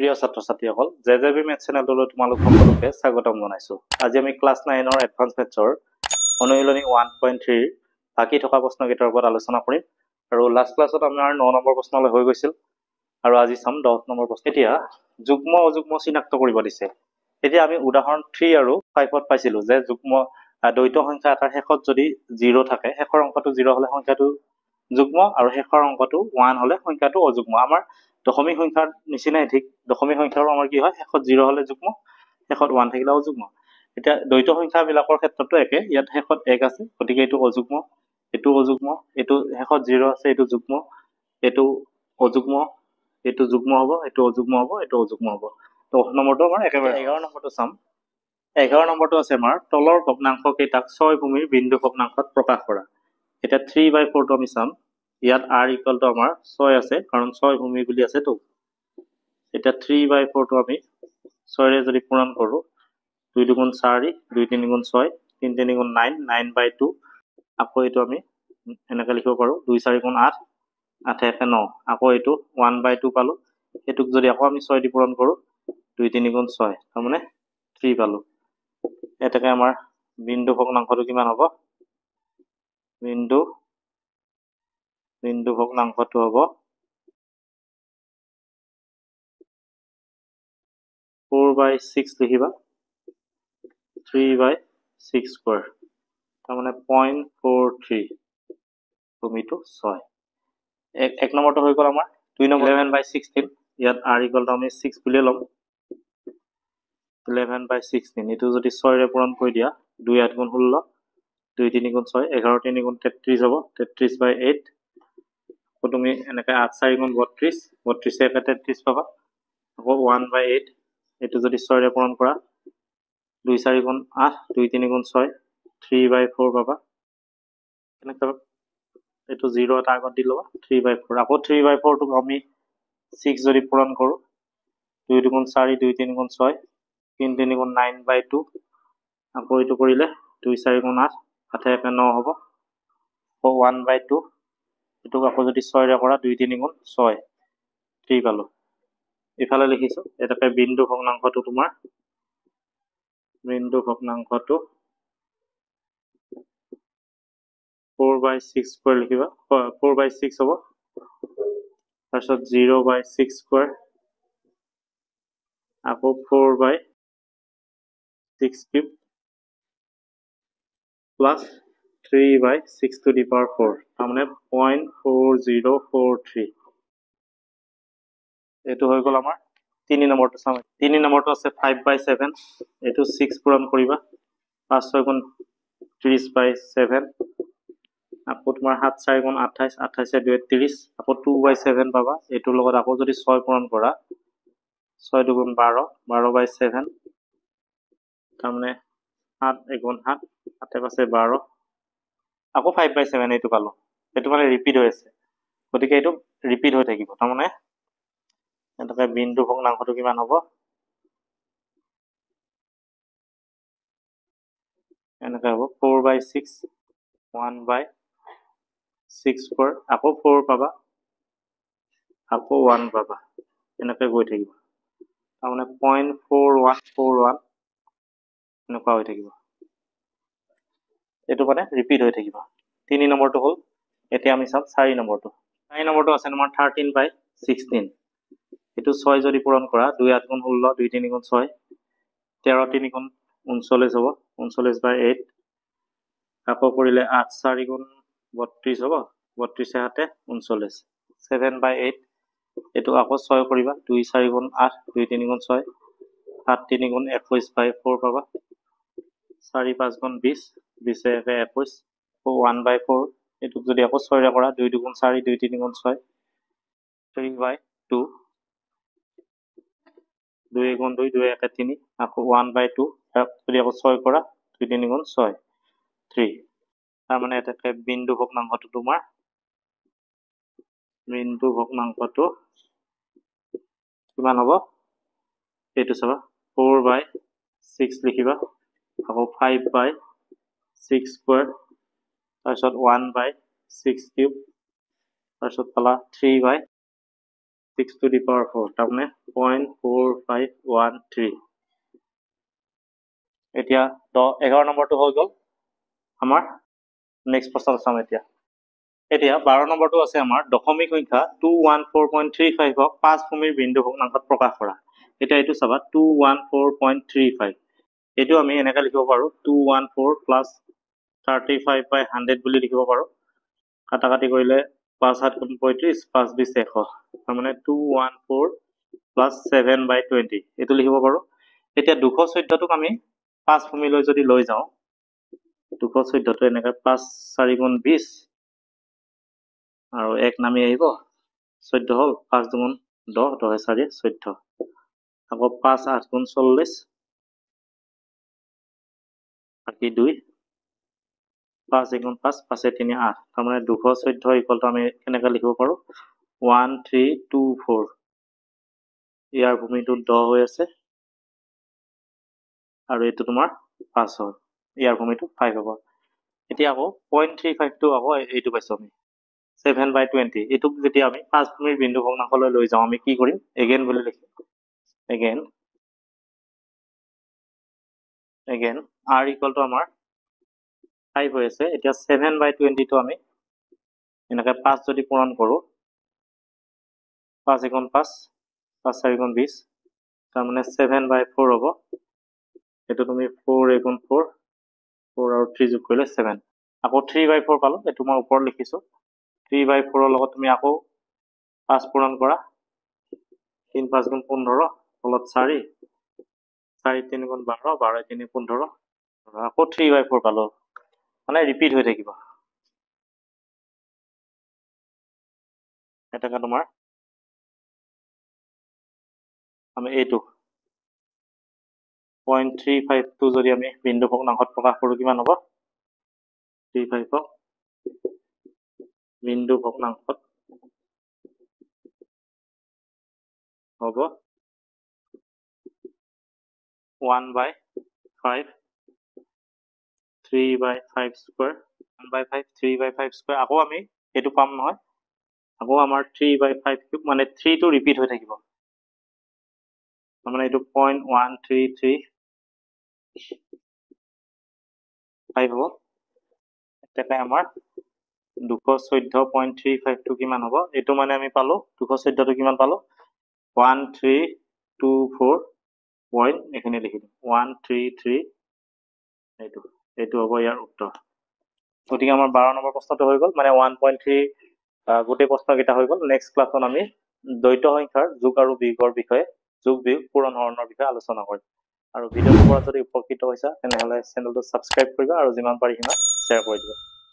প্ৰিয় ছাত্ৰ ছাত্ৰীসকল জেজেবি মেথ চেনেললৈ তোমালোক সকলোকে স্বাগতম জনাইছো। আজি আমি ক্লাছ 9 এডভান্স মেথছৰ অনুশীলনী 1.3 বাকি থকা প্ৰশ্নকেইটাৰ ওপৰত আলোচনা কৰিম আৰু লাষ্ট ক্লাছত আমাৰ 9 নম্বৰ প্ৰশ্নলৈ হৈ গৈছিল আৰু আজি চাম 10 নম্বৰ প্ৰশ্ন। এতিয়া যুগ্ম অযুগ্ম চিনাক্ত কৰিব দিছে। এতিয়া আমি উদাহৰণ 3 আৰু 5ত পাইছিলো যে যুগ্ম দ্বৈত সংখ্যা এটাৰ শেষত যদি 0 থাকে, শেষৰ অংকটো 0 হলে সংখ্যাটো যুগ্ম আৰু শেষৰ অংকটো 1 হলে সংখ্যাটো অযুগ্ম। আমাৰ দশমিক সংখ্যাৰ নিচিনাই ঠিক দশমিক সংখ্যাৰো আমাৰ কি হয়, শেষত 0 হলে যুগ্ম, শেষত 1 থাকিলে অযুগ্ম। এতিয়া দ্বৈত সংখ্যাবিলাকৰ ক্ষেত্ৰতো একে, ইয়াত শেষত 1 আছে গতিকে এইটো অযুগ্ম, এইটো অযুগ্ম, এইটো শেষত 0 আছে এইটো যুগ্ম, এইটো অযুগ্ম, এইটো যুগ্ম হ'ব, এইটো অযুগ্ম হ'ব, এইটো অযুগ্ম হ'ব। তো নম্বৰটো আমাৰ একেবাৰে 11 নম্বৰটো চাম। 11 নম্বৰটো আছে আমাৰ তলৰ ভগ্নাংশ কেইটাক 6 ভূমিৰ বিন্দু ভগ্নাংশত প্ৰকাশ কৰা। এতিয়া 3/4 টো আমি চাম। ইয়াত r ইকুয়াল টু আমাৰ 6 আছে কাৰণ 6 ভূমি বুলি আছে তো। এটা 3/4 টো আমি 6 ৰে যদি পূৰণ কৰো 2 2 গুণ 4 2 3 গুণ 6 3 3 গুণ 9 9/2 আকৌ এইটো আমি এনেকৈ লিখিব পাৰো 2 4 গুণ 8 8 1 9 আকৌ এইটো 1/2 পালো। এটুক যদি আকৌ আমি 6 দি পূৰণ কৰো 2 3 গুণ 6 তাৰ মানে 3 পালো। এটাকে আমাৰ বিন্দু ভগ্নাংশটো কিমান হ'ব? বিন্দু ভগ্নাংশটো হ'ব 4/6 লিখিবা 3/6 স্কয়ার তার মানে 0.43 ভূমিটো 6। এক নম্বৰটো হৈ গ'ল আমাৰ 2 নম্বৰ 11/16 ইয়াত r ইকুয়াল টু আমি 6 বুলি ল'ম 11/16 এটো যদি 6 ৰে পূৰণ কৰি দিয়া 2 8 গুণ 16 2 3 গুণ 6 11 3 গুণ 33 হ'ব 33/8 আকৌ তুমি এনেকৈ 8 4 গুণ 32 32 এ 33 পাবা আকৌ 1/8 এটো যদি 6 ৰে পূৰণ কৰা 2 4 গুণ 8 2 3 গুণ 6 3/4 পাবা। এনেকৈ এটো 0 এটা আগত দি লবা 3/4 আকৌ 3/4 টো আমি 6 যদি পূৰণ কৰো 2 2 গুণ 4 2 3 গুণ 6 3 3 গুণ 9/2 আকৌ এটো কৰিলে 2 4 গুণ 8 8 1 9 হ'ব আকৌ 1/2 এটো আকৌ যদি 6 ৰে কৰা 2 3 গুণ 6 3 পালো। ইফালে লিখিছো এটাকে বিন্দু ভগ্নাংশটো তোমাৰ বিন্দু ভগ্নাংশটো 4/6 স্কয়াৰ লিখিবা 4/6 হ'ব তাৰপিছত 0/6 স্কয়াৰ আকৌ 4/6 cube plus 3/6 to the power 4 তাৰ মানে 0.4043 এটো হৈ গ'ল আমাৰ 3 নম্বৰটো চাম। 3 নম্বৰটো আছে 5/7 এটো 6 পূৰণ কৰিবা 5 6 গুণ 30/7 আকৌ তোমাৰ 7 4 গুণ 28 28 2 30 আকৌ 2/7 পাবা। এটোৰ লগত আকৌ যদি 6 পূৰণ কৰা 6 2 গুণ 12 12/7 তাৰ মানে 7 1 গুণ 7 7 5 12 আকৌ 5/7 এইটো পালো। এটো মানে ৰিপিট হৈ আছে গতিকে এইটো ৰিপিট হৈ থাকিব তাৰ মানে এটাকে বিন্দু ভগ্নাংশটো কিমান হ'ব এনেকৈ হ'ব 4/6 1/6 স্কয়ার আকৌ 4 পাবা আকৌ 1 পাবা এনেকৈ গৈ থাকিব তাৰ মানে 0.4141 এনেকুৱা হৈ থাকিব। এটো মানে ৰিপিট হৈ থাকিব। 3 নম্বৰটো হ'ল। এতিয়া আমি চাম 4 নম্বৰটো। 4 নম্বৰটো আছে আমাৰ 13/16 এটো 6 যদি পূৰণ কৰা 2 8 গুণ 16 2 3 গুণ 6 13 3 গুণ 39 হ'ব 39/8 আকৌ কৰিলে 8 4 গুণ 32 হ'ব 32 7 39 7/8 এটো আকৌ 6 কৰিবা 2 4 গুণ 8 2 3 গুণ 6 7 3 গুণ 21/4 পাবা 4 5 গুণ 20 20 1 21 1/4 এটো যদি আকৌ 6 ৰে কৰা 2 2 গুণ 4 2 3 গুণ 6 3/2 2 গুণ 2 2 1 3 আকৌ 1/2 যদি আকৌ 6 কৰা 2 3 গুণ 6 3 তাৰ মানে এটাকে বিন্দু ভগ্নাংশটো তোমাৰ বিন্দু ভগ্নাংশটো কিমান হ'ব এইটো চাবা 4/6 লিখিবা আকৌ 5/6 স্কয়ার তাৰপিছত 1/6 কিউব তাৰপিছত পালা 3/2 6 to the power 4 তাৰমানে 0.4513 এতিয়া 11 নম্বৰটো হৈ গ'ল আমাৰ নেক্সট প্ৰশ্ন চাম এতিয়া 12 নম্বৰটো আছে আমাৰ দশমিক সংখ্যা 214.35 ক 5 ভূমিৰ বিন্দু ভগ্নাংশত প্ৰকাশ কৰা এতিয়া এইটো চাবা 214.35 এইটো আমি এনেকৈ লিখিব পাৰো 214 plus 35 by 100 বুলি লিখিব পাৰো কাটাকাটি কৰিলে 5 7 35 5 20 100 তাৰমানে 214 plus 7 by 20 এইটো লিখিব পাৰো এতিয়া 214 টোক আমি 5 ভূমিলৈ যদি লৈ যাওঁ 214 টো এনেকৈ 5 4 গুণ 20 আৰু 1 নামি আহিব 14 হল 5 2 গুণ 10 10 4 14 আকৌ 5 8 গুণ 40 বাকি 2 5 1 5 5 3 8 তাৰমানে 214 ইকুৱেল টু আমি কেনেকৈ লিখিব পাৰো 1324 ইয়াৰ ভূমিটো 10 হৈ আছে আৰু এইটো তোমাৰ 5 হয় ইয়াৰ ভূমিটো 5 হ'ব এতিয়া আকৌ 0.35 টো আকৌ এইটো পাইছো আমি 7 by 20 এইটোক যেতিয়া আমি 5 ভূমিৰ বিন্দু ভগ্নাংশলৈ লৈ যাওঁ আমি কি কৰিম এগেইন বুলি লিখিম এগেইন r ইকুৱেল টু আমাৰ 5 হৈ আছে এতিয়া 7 by 20 টো আমি এনেকৈ 5 যদি পূৰণ কৰো 5 1 5 5 4 গুণ 20 তাৰমানে 7 by 4 হ'ব এইটো তুমি 4 1 4 4 আৰু 3 যোগ কৰিলে 7 আকৌ 3 by 4 পালো এইটো মই ওপৰত লিখিছো 3 by 4 ৰ লগত তুমি আকৌ 5 পূৰণ কৰা 3 5 গুণ 15 তলত 4 4 3 গুণ 12 12 3 15 আকৌ 3 by 4 পালো মানে ৰিপিট হৈ থাকিব এটা তোমাৰ আমি এইটো 0.35 টো যদি আমি বিন্দু ভগ্নাংশত প্ৰকাশ কৰো কিমান হ'ব 35 ক বিন্দু ভগ্নাংশত হ'ব 1 by 5 3 by 5 square 1 by 5 3 by 5 square আকৌ আমি এইটো পাম নহয় আকৌ আমাৰ 3 by 5 কিউব মানে 3 টো ৰিপিট হৈ থাকিব মানে এইটো 0.133 5 হ'ব এটা আমাৰ 214.35 টো কিমান হ'ব এইটো মানে আমি পালো 214 টো কিমান পালো 1324 পইণ্ট এখানে লিখি দিম 133 এইটো হ'ব ইয়াৰ উত্তৰ গতিকে আমাৰ 12 নম্বৰ প্ৰশ্নটো হৈ গ'ল মানে 1.3 গোটেই প্ৰশ্নকেইটা হৈ গ'ল নেক্সট ক্লাছত আমি দ্বৈত সংখ্যাৰ যোগ আৰু বিয়োগৰ বিষয়ে যোগ বিয়োগ পূৰণ হৰণৰ বিষয়ে আলোচনা কৰিম আৰু ভিডিঅ'টোৰ পৰা যদি উপকৃত হৈছা তেনেহ'লে চেনেলটো ছাবস্ক্ৰাইব কৰিবা আৰু যিমান পাৰি সিমান শ্বেয়াৰ কৰি দিবা